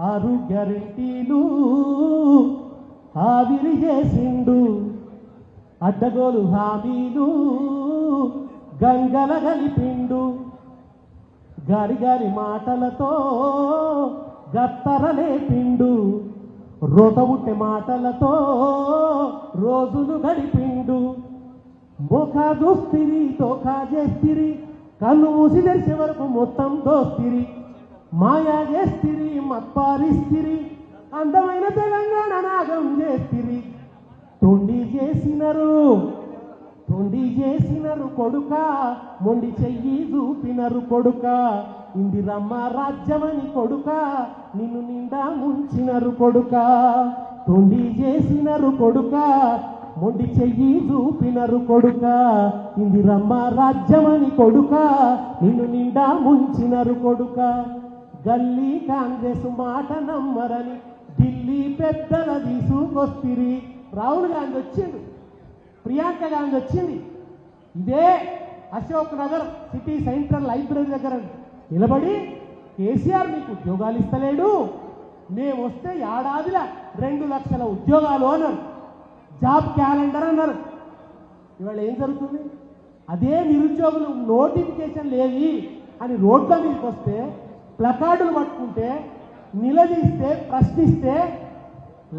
6 గ్యారెంటీలు ఆవిరి చేసిండు, అడ్డగోలు హామీలు గంగల గలిపిండు, గారి గారి మాటలతో గత్తరలేపిండు, రోతబుట్టె మాటలతో రోజులు గడిపిండు. మోకా దోస్తిరి తోకా చేస్తిరి, కన్ను మూసి తెరిచే వరకు మొత్తం దోస్తిరి, మాయా చేస్తిరి మత్పారిస్తిరి, అందమైన తెలంగాణ నాగం చేస్తిరి. తొండి చేసినరు కొడుక, మొండి చెయ్యి చూపినరు కొడుక, ఇందిరమ్మ రాజ్యమని కొడుక, నిన్ను నిండా ముంచినరు కొడుక. తొండి చేసినరు కొడుక, మొండి చెయ్యి చూపినరు కొడుక, ఇందిరమ్మ రాజ్యమని కొడుక, నిన్ను నిండా ముంచినరు కొడుక. గల్లీ కాంగ్రెస్ మాట నమ్మరని ఢిల్లీ పెద్దల తీసుకొస్తిరి. రాహుల్ గాంధీ వచ్చింది, ప్రియాంక గాంధీ వచ్చింది, ఇదే Ashok Nagar city central library దగ్గర నిలబడి కేసీఆర్ మీకు ఉద్యోగాలు ఇస్తలేడు, మేము వస్తే ఏడాదిలో 2 లక్షల ఉద్యోగాలు అన్నారు, జాబ్ క్యాలెండర్ అన్నారు. ఇవాళ ఏం జరుగుతుంది? అదే నిరుద్యోగులు నోటిఫికేషన్ లేవి అని రోడ్ల మీదకి వస్తే, ప్లకార్డులు పట్టుకుంటే, నిలదీస్తే, ప్రశ్నిస్తే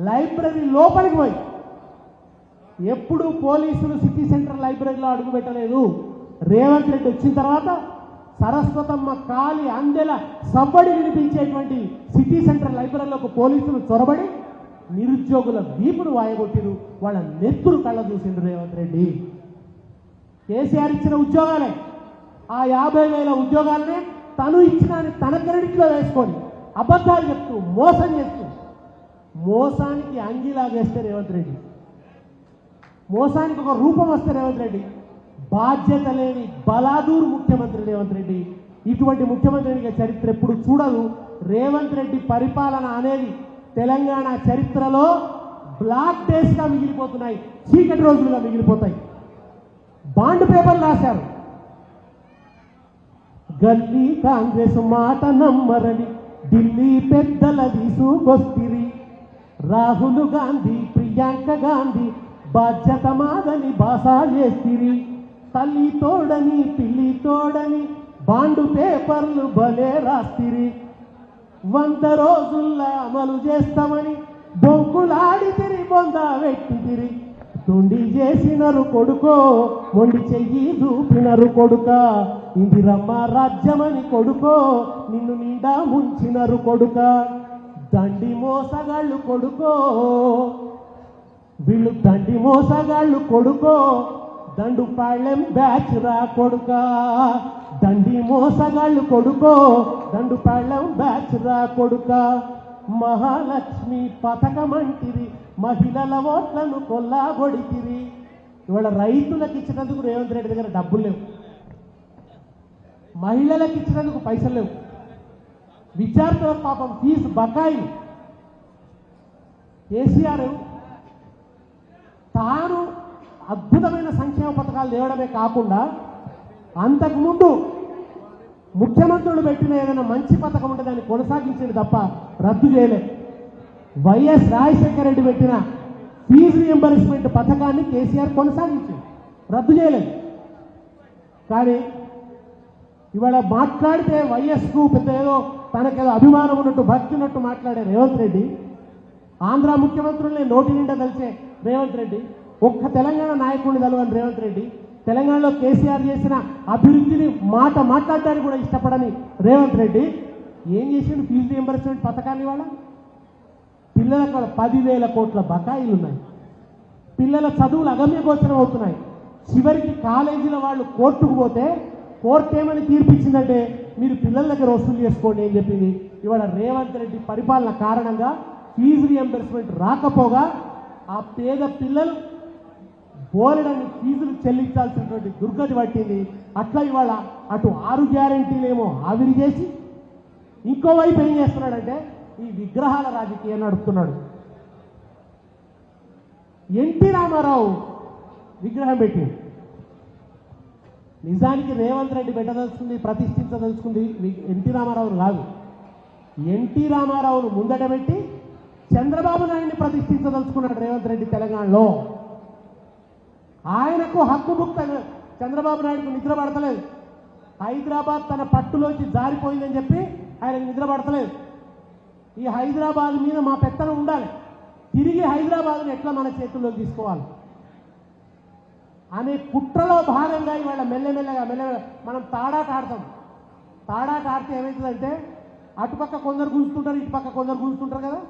లైబ్రరీ లోపలికి పోయి ఎప్పుడు పోలీసులు సిటీ సెంటర్ లైబ్రరీలో అడుగు పెట్టలేదు. రేవంత్ రెడ్డి వచ్చిన తర్వాత సరస్వతమ్మ కాలి అందెల సవ్వడి వినిపించేటువంటి సిటీ సెంటర్ లైబ్రరీలోకి పోలీసులు చొరబడి నిరుద్యోగుల వీపును వాయగొట్టిరు, వాళ్ళ నెత్తురు కళ్ళ చూసిండు రేవంత్ రెడ్డి. కేసీఆర్ ఇచ్చిన ఉద్యోగాలే, ఆ 50,000 ఉద్యోగాలనే తను ఇచ్చిన తన క్రెడిట్లో వేసుకొని అబద్ధాలు చెప్తూ మోసం చేస్తూ, మోసానికి అంగిలాగేస్తే రేవంత్ రెడ్డి, మోసానికి ఒక రూపం వస్తే రేవంత్ రెడ్డి, బాధ్యత లేని బలాదూరు ముఖ్యమంత్రి రేవంత్ రెడ్డి. ఇటువంటి ముఖ్యమంత్రిగా చరిత్ర ఎప్పుడు చూడదు. రేవంత్ రెడ్డి పరిపాలన అనేది తెలంగాణ చరిత్రలో బ్లాక్ డేస్గా మిగిలిపోతున్నాయి, చీకటి రోజులుగా మిగిలిపోతాయి. బాండ్ పేపర్లు రాశారు, గల్లీ కాంగ్రెస్ మాట నమ్మరని ఢిల్లీ పెద్దల తీసుకొస్తిరి. రాహుల్ గాంధీ ప్రియాంక గాంధీ బాధ్యత మాదని బాసా చేస్తిరి. తల్లి తోడని పిల్లి తోడని బాండు పేపర్లు భలే రాస్తిరి. 100 రోజుల్లో అమలు చేస్తామని బొంకులాడితిరి, బొంద పెట్టితిరి. తొండి చేసినరు కొడుకో, మొండి చెయ్యి చూపినరు కొడుక, ఇందిరమ్మ రాజ్యమని కొడుకో, నిన్ను నిండా ముంచినరు కొడుక. దండి మోసగాళ్ళు కొడుకో, వీళ్ళు దండి మోసగాళ్ళు కొడుకో, దండు పాళ్ళెం బ్యాచ్ రా కొడుక. దండి మోసగాళ్ళు కొడుకో, దండు పాళ్ళెం బ్యాచ్ రా కొడుక. మహాలక్ష్మి పథకమంటిరి, మహిళల ఓట్లను కొల్లాగొడితిరి. ఇవాళ రైతులకు ఇచ్చినందుకు రేవంత్ రెడ్డి దగ్గర డబ్బులు లేవు, మహిళలకు ఇచ్చినందుకు పైసలు లేవు, విద్యార్థుల పాపం ఫీజు బకాయి. కేసీఆర్ తాను అద్భుతమైన సంక్షేమ పథకాలు తేవడమే కాకుండా అంతకుముందు ముఖ్యమంత్రులు పెట్టిన ఏదైనా మంచి పథకం ఉంటే దాన్ని కొనసాగించేది తప్ప రద్దు చేయలేదు. వైఎస్ రాజశేఖర రెడ్డి పెట్టిన ఫీజు రియంబర్స్మెంట్ పథకాన్ని కేసీఆర్ కొనసాగించింది, రద్దు చేయలేదు. కానీ ఇవాళ మాట్లాడితే వైఎస్కు పెద్ద ఏదో తనకేదో అభిమానం ఉన్నట్టు భక్తి ఉన్నట్టు మాట్లాడే రేవంత్ రెడ్డి, ఆంధ్ర ముఖ్యమంత్రుల్ని నోటి నిండా కలిసే రేవంత్ రెడ్డి, ఒక్క తెలంగాణ నాయకుడిని తలవని రేవంత్ రెడ్డి, తెలంగాణలో కేసీఆర్ చేసిన అభివృద్ధిని మాట్లాడడానికి కూడా ఇష్టపడని రేవంత్ రెడ్డి ఏం చేసిండు? ఫీజు రియంబర్స్మెంట్ పథకాన్ని వాళ్ళ పిల్లలకు 10,000 కోట్ల బకాయిలు ఉన్నాయి, పిల్లల చదువులు అగమ్యగోచరం అవుతున్నాయి. చివరికి కాలేజీల వాళ్ళు కోర్టుకు పోతే కోర్టు ఏమని తీర్పిచ్చిందంటే మీరు పిల్లల దగ్గర వసూలు చేసుకోండి అని చెప్పింది. ఇవాళ రేవంత్ రెడ్డి పరిపాలన కారణంగా ఫీజు రియంబర్స్మెంట్ రాకపోగా ఆ పేద పిల్లలు బోలెడని ఫీజులు చెల్లించాల్సినటువంటి దుర్గతి పట్టింది. అట్లా ఇవాళ అటు 6 గ్యారెంటీలేమో ఆవిరి చేసి ఇంకోవైపు ఏం చేస్తున్నాడంటే ఈ విగ్రహాల రాజకీయం నడుపుతున్నాడు. ఎన్టీ రామారావు విగ్రహం పెట్టి నిజానికి రేవంత్ రెడ్డి పెట్టదలుచుకుంది, ప్రతిష్ఠించదలుచుకుంది ఎన్టీ రామారావు కాదు, ఎన్టీ రామారావును ముందట పెట్టి చంద్రబాబు నాయుడిని ప్రతిష్ఠించదలుచుకున్నాడు రేవంత్ రెడ్డి తెలంగాణలో. ఆయనకు హక్కు బుక్ చంద్రబాబు నాయుడుకు నిద్ర పడతలేదు. హైదరాబాద్ తన పట్టులోంచి జారిపోయిందని చెప్పి ఆయనకు నిద్ర పడతలేదు. ఈ హైదరాబాద్ మీద మా పెత్తనం ఉండాలి, తిరిగి హైదరాబాద్ను ఎట్లా మన చేతుల్లోకి తీసుకోవాలి అనే కుట్రలో భాగంగా ఇవాళ మెల్లమెల్లగా మనం తాడాట ఆడతాం. తాడాట ఆడితే ఏమవుతుందంటే అటుపక్క కొందరు గుంజుతుంటారు, ఇటుపక్క కొందరు గుంజుతుంటారు కదా.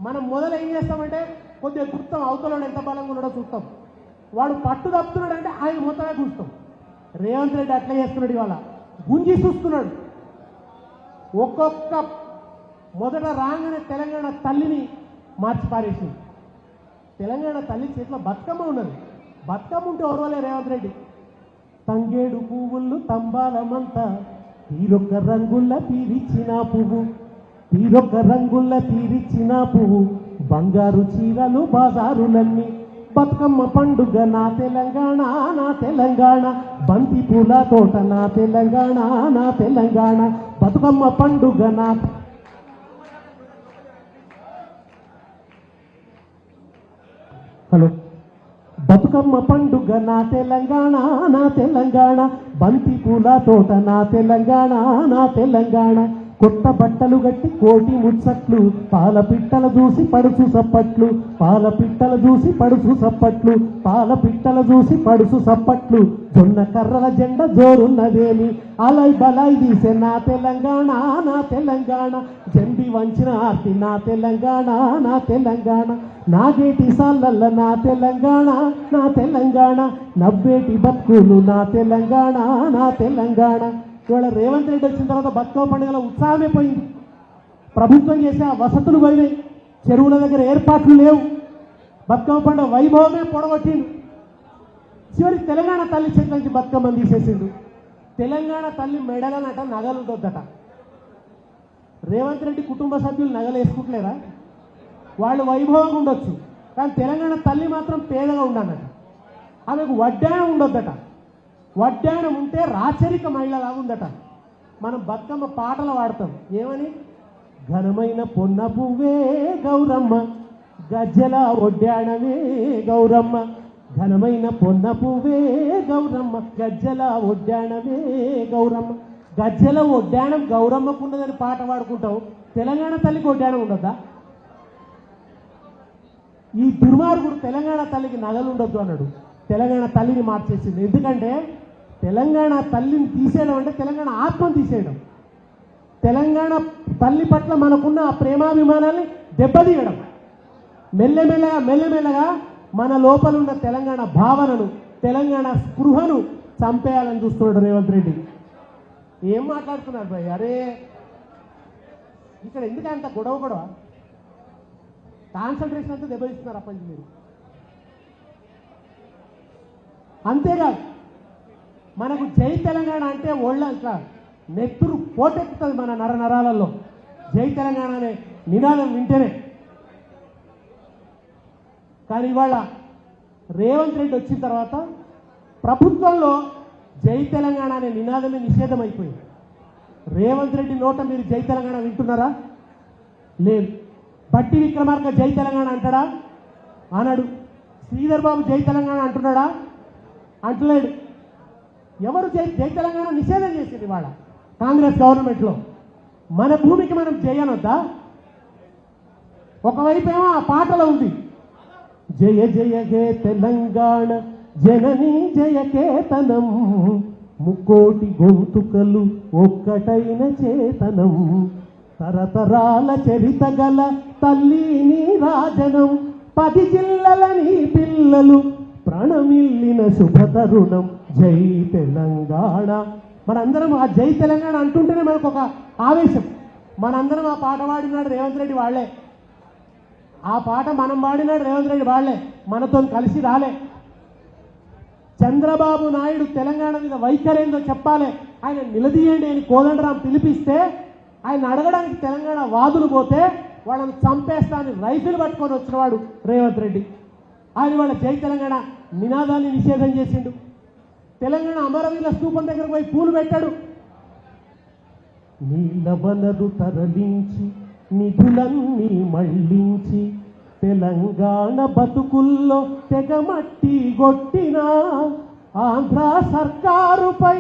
మనం మొదలు ఏం చేస్తామంటే కొద్దిగా గుర్తాం, అవతల ఎంత బలంగా ఉన్నాడో చూస్తాం. వాడు పట్టు తప్పుతున్నాడు అంటే ఆయన మొత్తమే గుంజుతాం. రేవంత్ రెడ్డి అట్లా చేస్తున్నాడు, ఇవాళ గుంజి చూస్తున్నాడు. ఒక్కొక్క మొదట రాగానే తెలంగాణ తల్లిని మార్చి పారేసింది. తెలంగాణ తల్లి చేతిలో బతుకమ్మ ఉన్నది. బతుకమ్మ ఉంటే ఓర్వలే రేవంత్ రెడ్డి. తంగేడు పువ్వులు తంబాలమంతా తీరొక్క రంగుల్ల తీరిచ్చిన పువ్వు, తీరొక్క రంగుల్ల తీరిచ్చిన పువ్వు, బంగారు చీరలు బాజారులన్నీ, బతుకమ్మ పండుగ నా తెలంగాణ నా తెలంగాణ, బంతి పూల తోట నా తెలంగాణ నా తెలంగాణ, బతుకమ్మ పండుగ నా. హలో. బతుకమ్మ పండుగ నా తెలంగాణ నా తెలంగాణ, బంతి పూల తోట నా తెలంగాణ నా తెలంగాణ, కొత్త బట్టలు గట్టి కోటి ముచ్చట్లు, పాల పిట్టల చూసి పడుచు సప్పట్లు, పాల పిట్టల చూసి పడుచు సప్పట్లు, పాల పిట్టల చూసి పడుచు సప్పట్లు, జొన్న కర్రల జెండ జోరున్నదేమి, అలై బలై తీసే నా తెలంగాణ నా తెలంగాణ, జంబి వంచిన ఆర్తి నా తెలంగాణ నా తెలంగాణ, నాగేటి సాలల్ల నా తెలంగాణ నా తెలంగాణ, నవ్వేటి బతుకులు నా తెలంగాణ నా తెలంగాణ. ఇవాళ రేవంత్ రెడ్డి వచ్చిన తర్వాత బతుకమ్మ పండుగల ఉత్సాహమే పోయింది. ప్రభుత్వం చేసే ఆ వసతులు పోయినాయి, చెరువుల దగ్గర ఏర్పాట్లు లేవు, బతుకమ్మ పండుగ వైభవమే పొడగొట్టిండు. చివరికి తెలంగాణ తల్లి చేతి నుంచి బతుకమ్మని తీసేసిండు. తెలంగాణ తల్లి మెడలనట నగలు ఉంటుందట. రేవంత్ రెడ్డి కుటుంబ సభ్యులు నగలు వేసుకుంటలేరా? వాళ్ళు వైభవంగా ఉండొచ్చు, కానీ తెలంగాణ తల్లి మాత్రం పేదగా ఉండన్నట. ఆమెకు వడ్డాణం ఉండొద్దట. వడ్డాణం ఉంటే రాచరిక మహిళలాగా ఉందట. మనం బతుకమ్మ పాటలు పాడతాం ఏమని, ఘనమైన పొన్న పువ్వే గౌరమ్మ, గజ్జల వడ్డాణమే గౌరమ్మ, ఘనమైన పొన్న పువ్వే గౌరమ్మ, గజ్జల వడ్డాణమే గౌరమ్మ. గజ్జల వడ్డాణం గౌరమ్మకు ఉన్నదని పాట పాడుకుంటాం, తెలంగాణ తల్లికి వడ్డాణం ఉండద్దా? ఈ దుర్మార్గుడు తెలంగాణ తల్లికి నగలు ఉండొద్దు అన్నాడు. తెలంగాణ తల్లిని మార్చేసింది. ఎందుకంటే తెలంగాణ తల్లిని తీసేయడం అంటే తెలంగాణ ఆత్మను తీసేయడం, తెలంగాణ తల్లి పట్ల మనకున్న ఆ ప్రేమాభిమానాన్ని దెబ్బతీయడం, మెల్లమెల్లగా మన లోపల ఉన్న తెలంగాణ భావనను, తెలంగాణ స్పృహను చంపేయాలని చూస్తున్నాడు రేవంత్ రెడ్డి. ఏం మాట్లాడుతున్నారు భయ్? అరే ఇక్కడ ఎందుకంటే అంత గొడవ కాన్సన్ట్రేషన్ అంతా దెబ్బతీస్తున్నారు అప్పటి మీరు. అంతేకాదు, మనకు జై తెలంగాణ అంటే ఒళ్ళ ఇట్లా నెత్తురు పోటెక్కుతుంది మన నరాలలో. జై తెలంగాణ అనే నినాదం వింటేనే. కానీ ఇవాళ రేవంత్ రెడ్డి వచ్చిన తర్వాత ప్రభుత్వంలో జై తెలంగాణ అనే నినాదమే నిషేధం అయిపోయింది. రేవంత్ రెడ్డి నోట మీరు జై తెలంగాణ వింటున్నారా? లేదు. బట్టి విక్రమార్క జై తెలంగాణ అంటాడా? అనడు. శ్రీధర్ బాబు జై తెలంగాణ అంటున్నాడా? అంటలేడు. ఎవరు జై తెలంగాణ నిషేధం చేసింది ఇవాళ కాంగ్రెస్ గవర్నమెంట్లో. మన భూమికి మనం జై అనొద్దా? ఒకవైపు ఏమో ఆ పాటలో ఉంది, జయ జయ హే తెలంగాణ జననీ జయ కేతనం, ముక్కోటి గొంతుకలు ఒక్కటైన చేతనం, తరతరాల చరిత గల తల్లి నీ రాజనం, 10 జిల్లల నీ పిల్లలు ప్రాణమిల్లిన శుభతరుణం, జై తెలంగాణ. మనందరం ఆ జై తెలంగాణ అంటుంటేనే మనకు ఒక ఆవేశం. మనందరం ఆ పాట పాడినాడు రేవంత్ రెడ్డి వాళ్లే, ఆ పాట మనం పాడినాడు రేవంత్ రెడ్డి వాళ్లే, మనతో కలిసి రాలే. చంద్రబాబు నాయుడు తెలంగాణ మీద వైఖరేందో చెప్పాలి, ఆయన నిలదీయండి అని కోదండరాం పిలిపిస్తే ఆయన అడగడానికి తెలంగాణ వాదులు పోతే వాళ్ళని చంపేస్తానని రైఫిల్ పట్టుకొని వచ్చినవాడు రేవంత్ రెడ్డి. ఆయన వాళ్ళ జై తెలంగాణ నినాదాన్ని నిషేధం చేసిండు. తెలంగాణ అమరవీరుల స్తూపం దగ్గరకు పోయి పూలు పెట్టాడు. నీళ్ళ వనరు తరలించి నిధులన్నీ మళ్ళించి తెలంగాణ బతుకుల్లో తెగమట్టి గొట్టిన ఆంధ్ర సర్కారుపై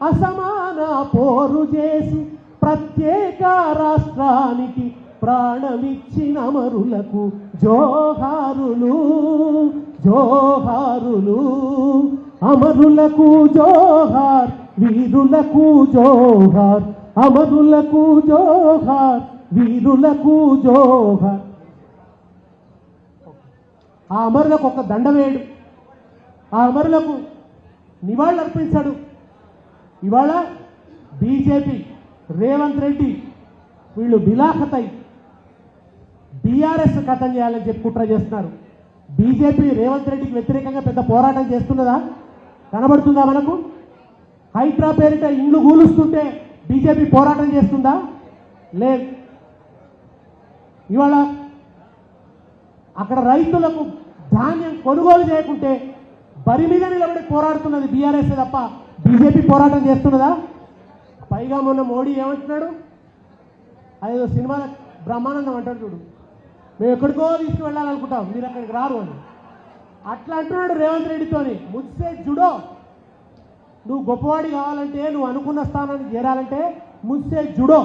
అసమాన పోరు చేసి ప్రత్యేక రాష్ట్రానికి ప్రాణమిచ్చిన అమరులకు జోహారులు జోహారులు అమరులకు జోహార్ వీరులకు జోహార్ అమరులకు జోహార్ వీరులకు జోహార్. ఆ అమరులకు ఒక దండవేడు, ఆ అమరులకు నివాళులు అర్పించాడు. ఇవాళ బీజేపీ రేవంత్ రెడ్డి వీళ్ళు బిలాఖతై బీఆర్ఎస్ కథం చేయాలని చెప్పి కుట్ర చేస్తున్నారు. బీజేపీ రేవంత్ రెడ్డికి వ్యతిరేకంగా పెద్ద పోరాటం చేస్తున్నదా? కనబడుతుందా మనకు? హైడ్రా పేరిట ఇండ్లు కూలుస్తుంటే బీజేపీ పోరాటం చేస్తుందా? లేదు. ఇవాళ అక్కడ రైతులకు ధాన్యం కొనుగోలు చేయకుంటే బరి మీద నిలబడి పోరాడుతున్నది బీఆర్ఎస్ తప్ప బీజేపీ పోరాటం చేస్తున్నదా? పైగా మొన్న మోడీ ఏమంటున్నాడు? అదేదో సినిమాల బ్రహ్మానందం అంటాడు చూడు, మేము ఎక్కడికో తీసుకువెళ్ళాలనుకుంటాం, మీరు అక్కడికి రారు అని. అట్లా అంటున్నాడు రేవంత్ రెడ్డితోని. ముస్సే జుడో, నువ్వు గొప్పవాడి కావాలంటే, నువ్వు అనుకున్న స్థానానికి చేరాలంటే ముస్సే జుడో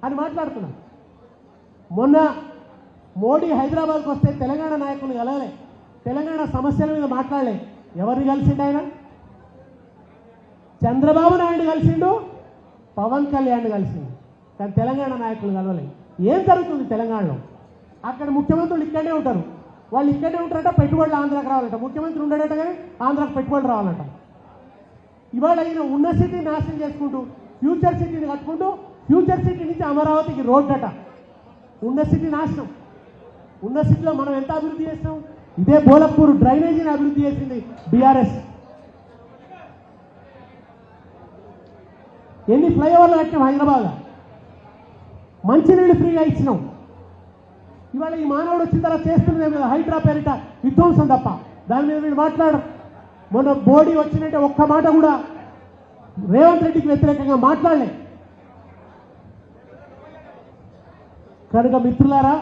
అని మాట్లాడుతున్నావు. మొన్న మోడీ హైదరాబాద్కి వస్తే తెలంగాణ నాయకులు కలగలే, తెలంగాణ సమస్యల మీద మాట్లాడలే. ఎవరిని కలిసిండు ఆయన? చంద్రబాబు నాయుడు కలిసిండు, పవన్ కళ్యాణ్ కలిసిండు, కానీ తెలంగాణ నాయకులు కలవలే. ఏం జరుగుతుంది తెలంగాణలో? అక్కడ ముఖ్యమంత్రులు ఇక్కడే ఉంటారు, వాళ్ళు ఇక్కడే ఉంటారట, పెట్టుబడులు ఆంధ్రాకి రావాలంట. ముఖ్యమంత్రి ఉండడట కానీ ఆంధ్రాకి పెట్టుబడులు రావాలంట. ఇవాళ ఈయన ఉన్న సిటీని నాశనం చేసుకుంటూ ఫ్యూచర్ సిటీని కట్టుకుంటూ ఫ్యూచర్ సిటీ నుంచి అమరావతికి రోడ్ అట. ఉన్న సిటీ నాశనం. ఉన్న సిటీలో మనం ఎంత అభివృద్ధి చేస్తాం? ఇదే బోలపూర్ డ్రైనేజీని అభివృద్ధి చేసింది బీఆర్ఎస్. ఎన్ని ఫ్లైఓవర్లు కట్టినాం హైదరాబాద్, మంచినీళ్ళు ఫ్రీగా ఇచ్చినాం. ఇవాళ ఈ మానవుడు వచ్చిన తర్వాత చేస్తున్నదే కదా హైడ్రా పేరిట విధ్వంసం తప్ప దాని మీద వీళ్ళు మాట్లాడరు. మొన్న మోడీ వచ్చినట్టే ఒక్క మాట కూడా రేవంత్ రెడ్డికి వ్యతిరేకంగా మాట్లాడలే. కనుక మిత్రులారా,